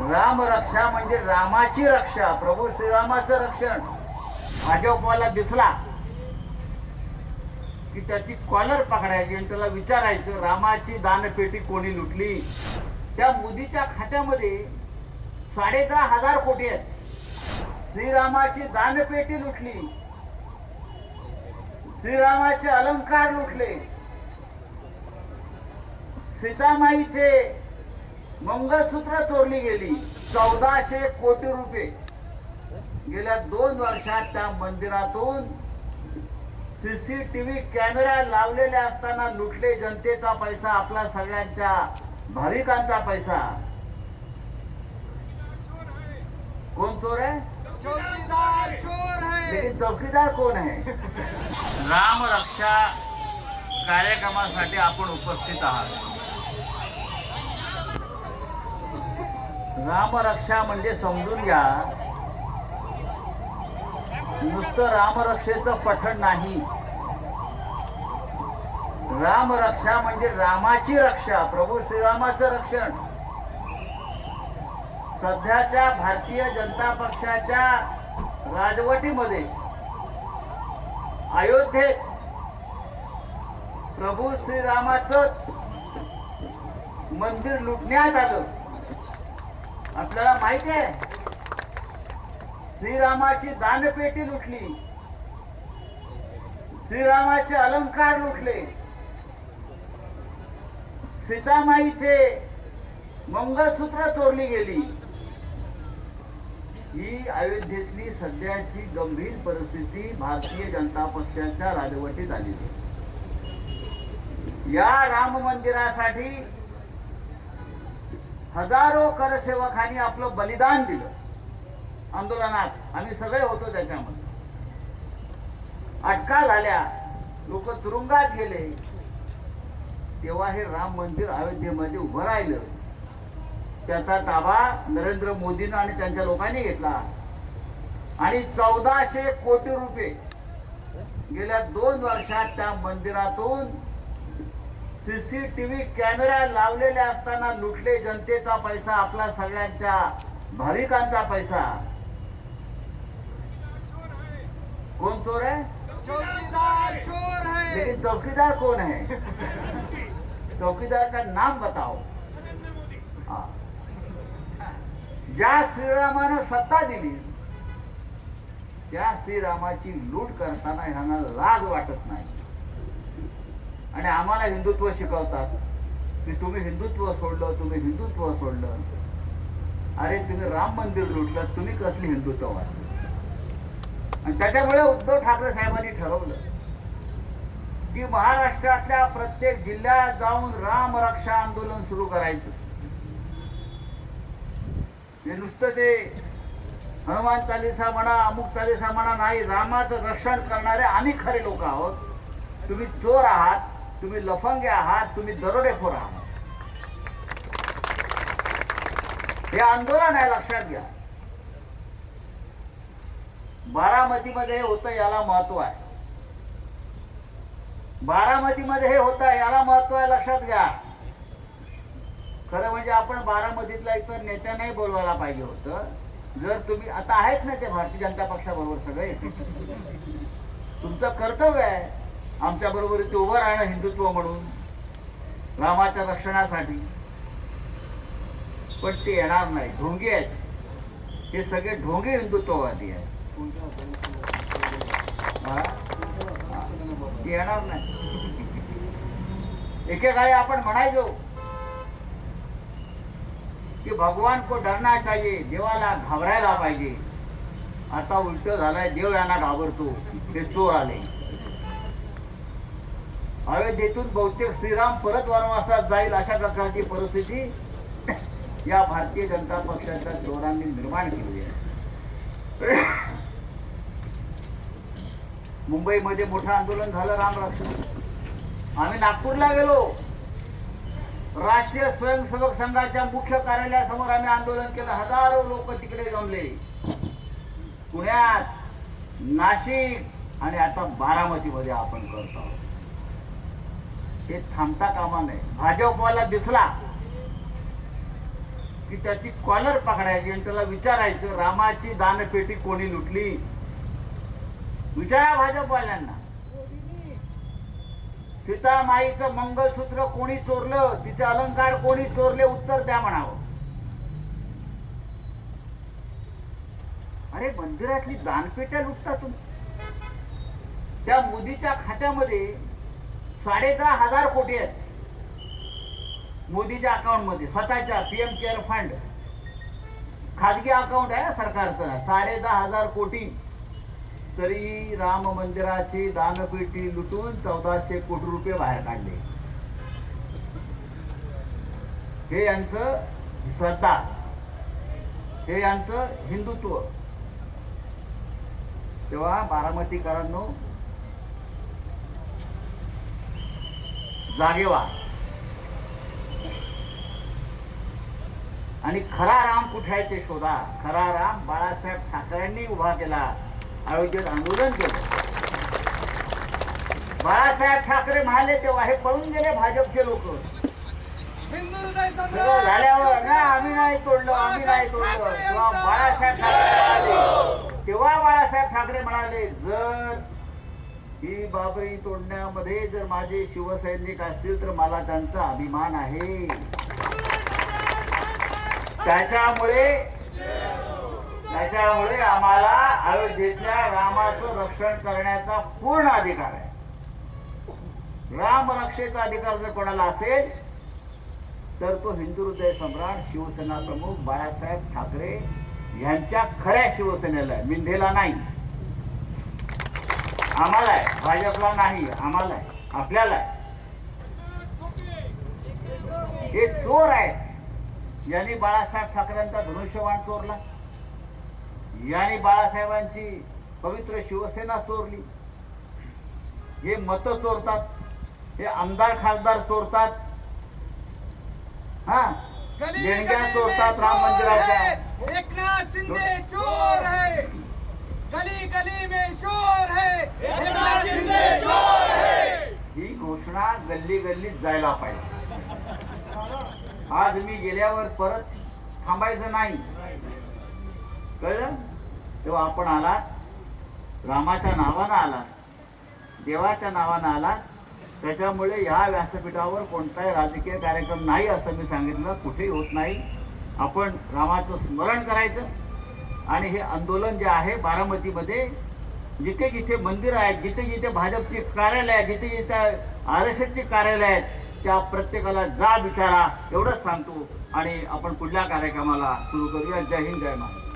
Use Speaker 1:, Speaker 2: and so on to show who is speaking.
Speaker 1: राम रक्षा म्हणजे रामाची रक्षा, प्रभू श्रीरामाचं रक्षण. भाजपवाला दिसला की त्याची कॉलर पकडायची आणि त्याला विचारायचं रामाची दानपेटी कोणी लुटली. त्या मोदीच्या खात्यामध्ये 10,500 कोटी आहेत. श्रीरामाची दानपेटी लुटली, श्रीरामाचे अलंकार लुटले, सीतामाईचे मंगळसूत्र चोरली गेली. 1400 कोटी रुपये गेल्या 2 वर्षात त्या मंदिरातून सीसीटीव्ही कॅमेरा लावलेले असताना लुटले. जनतेचा पैसा, आपला सगळ्यांच्या भाविकांचा पैसा. कोण चोर आहे?
Speaker 2: चौकीदार चोर है.
Speaker 1: लेकिन चौकीदार कोण आहे? राम रक्षा कार्यक्रमासाठी आपण उपस्थित आहात. रामरक्षा म्हणजे समजून घ्या, नुसतं रामरक्षेचं पठण नाही. रामरक्षा म्हणजे रामाची रक्षा, प्रभू श्रीरामाचं रक्षण. सध्याच्या भारतीय जनता पक्षाच्या राजवटीमध्ये अयोध्येत प्रभू श्रीरामाचंच मंदिर लुटण्यात आलं. आपल्याला माहिती आहे, श्रीरामाची दानपेटी लुटली, श्रीरामाचे अलंकार लुटले, सीतामाईचे मंगळसूत्र चोरली गेली. ही अयोध्येतली सध्याची गंभीर परिस्थिती भारतीय जनता पक्षाच्या राजवटीत आली. या राम मंदिरासाठी हजारो करसेवकांनी आपलं बलिदान दिलं. आंदोलनात आम्ही सगळे होतो त्याच्यामध्ये. अटका झाल्या, लोक तुरुंगात गेले, तेव्हा हे राम मंदिर अयोध्येमध्ये उभं राहिलं. त्याचा ताबा नरेंद्र मोदींनी आणि त्यांच्या लोकांनी घेतला आणि 1400 कोटी रुपये गेल्या 2 वर्षात त्या मंदिरातून सीसीटीव्ही कॅमेरा लावलेले असताना लुटले. जनतेचा पैसा, आपला सगळ्यांच्या भाविकांचा पैसा. कोण चोर आहे?
Speaker 2: चौकीदार चोर है.
Speaker 1: लेकिन चौकीदार कौन है? चौकीदार का नाम बताओ. हाँ. ज्या श्रीरामानं सत्ता दिली त्या श्रीरामाची लूट करताना ह्यांना लाज वाटत नाही. आणि आम्हाला हिंदुत्व शिकवतात की तुम्ही हिंदुत्व सोडलं, तुम्ही हिंदुत्व सोडलं. अरे तुम्ही राम मंदिर लुटलं, तुम्ही कसली हिंदुत्ववादी? आणि त्याच्यामुळे उद्धव ठाकरे साहेबांनी ठरवलं की महाराष्ट्रातल्या प्रत्येक जिल्ह्यात जाऊन राम रक्षा आंदोलन सुरू करायचं. हे नुसतं ते हनुमान चालीसा म्हणा, अमुक चालीसा म्हणा नाही. रामाचं रक्षण करणारे आम्ही खरे लोक आहोत. तुम्ही चोर आहात, तुम्ही लफंगे आहात, तुम्ही दरोडेखोर आहात. हे आंदोलन आहे, लक्षात घ्या. बारामतीमध्ये होतं, याला महत्व आहे. बारामतीमध्ये हे होतं, याला महत्व आहे, लक्षात घ्या. खरं म्हणजे आपण बारामतीतला इतर नेत्यांनाही बोलवायला पाहिजे होतं. जर तुम्ही आता आहेत ना ते भारतीय जनता पक्षाबरोबर सगळे, तुमचं कर्तव्य आहे आमच्या बरोबर इथे उभं राहणं हिंदुत्व म्हणून, रामाच्या रक्षणासाठी. पण ते येणार नाही, ढोंगी आहेत. हे सगळे ढोंगी हिंदुत्ववादी आहेत. ते येणार नाही. एकेकाळी आपण म्हणायचो की भगवान को डरना चाहिए, देवाला घाबरायला पाहिजे. आता उलट झालंय, देव यांना घाबरतो. ते चोर आले. अयोध्येतून बहुतेक श्रीराम परत वनवासात जाईल अशा प्रकारची परिस्थिती या भारतीय जनता पक्षाच्या चोरांनी निर्माण केली आहे. मुंबईमध्ये मोठं आंदोलन झालं राम रक्षा. आम्ही नागपूरला गेलो, राष्ट्रीय स्वयंसेवक संघाच्या मुख्य कार्यालयासमोर आम्ही आंदोलन केलं. हजारो लोक तिकडे जमले. पुण्यात, नाशिक आणि आता बारामतीमध्ये आपण करतो. हे थांबता कामा नये. भाजपवाला दिसला की त्याची कॉलर पकडायची आणि त्याला विचारायचं रामाची दानपेटी कोणी लुटली. विचारा भाजपवाल्यांना. सीतामाईचं मंगळसूत्र कोणी चोरलं, तिचे अलंकार कोणी चोरले, उत्तर द्या म्हणावं. अरे मंदिरातली दानपेट्या लुटता तुम्ही. त्या मोदीच्या खात्यामध्ये 10,500 कोटी आहेत. मोदीच्या अकाउंट मध्ये स्वतःच्या पीएम केअर फंड खाजगी अकाउंट आहे सरकारचं 10,500 कोटी. तरी राम मंदिराची दानपेटी लुटून 1400 कोटी रुपये बाहेर काढले. हे यांचं श्रद्धा, हे यांचं हिंदुत्व. तेव्हा बारामतीकरांनो जागे व्हा आणि खरा राम कुठे आहे ते शोधा. खरा राम बाळासाहेब ठाकरेंनी उभा केला, अयोध्येत आंदोलन केलं. बाळासाहेब ठाकरे म्हणाले तेव्हा हे पळून गेले भाजपचे लोक.
Speaker 2: हिंदू हृदय सम्राट
Speaker 1: झाल्यावर ना आम्ही नाही तोडलं, आम्ही नाही तोडलं. तेव्हा बाळासाहेब ठाकरे म्हणाले, तेव्हा बाळासाहेब ठाकरे म्हणाले जर ही बाबरी तोडण्यामध्ये जर माझे शिवसैनिक असतील तर मला त्यांचा अभिमान आहे. त्याच्यामुळे आम्हाला अयोध्येतल्या रामाचं रक्षण करण्याचा पूर्ण अधिकार आहे. रामरक्षेचा अधिकार जर कोणाला असेल तर तो हिंदू हृदय सम्राट शिवसेना प्रमुख बाळासाहेब ठाकरे यांच्या खऱ्या शिवसेनेला आहे, मिंधेला नाही. आम्हाला आहे, भाजपला नाही. आम्हाला आहे, आपल्याला आहे. हे चोर आहेत. यांनी बाळासाहेब ठाकरेंचा धनुष्यबाण चोरला, यांनी बाळासाहेबांची पवित्र शिवसेना चोरली. हे मत चोरतात, हे आमदार खासदार चोरतात, हा देणग्या चोरतात राम मंदिराच्या.
Speaker 2: एकनाथ शिंदे चोर है, गली गली में शोर है, एकनाथ शिंदे चोर है.
Speaker 1: ही घोषणा गल्ली गल्लीत जायला पाहिजे. आज मी गेल्यावर परत थांबायचं नाही, कळलं. तेव्हा आपण आलात, रामाच्या नावानं आलात, देवाच्या नावानं आलात. त्याच्यामुळे ह्या व्यासपीठावर कोणताही राजकीय कार्यक्रम नाही असं मी सांगितलं, कुठेही होत नाही. आपण रामाचं स्मरण करायचं आणि हे आंदोलन जे आहे बारामतीमध्ये जिथे जिथे मंदिर आहेत, जिथे जिथे भाजपची कार्यालय आहेत, जिथे जिथे RSSची कार्यालय आहेत, त्या प्रत्येकाला जा विचारा एवढंच सांगतो आणि आपण पुढल्या कार्यक्रमाला सुरू करूया. जय हिंद, जय महाराष्ट्र.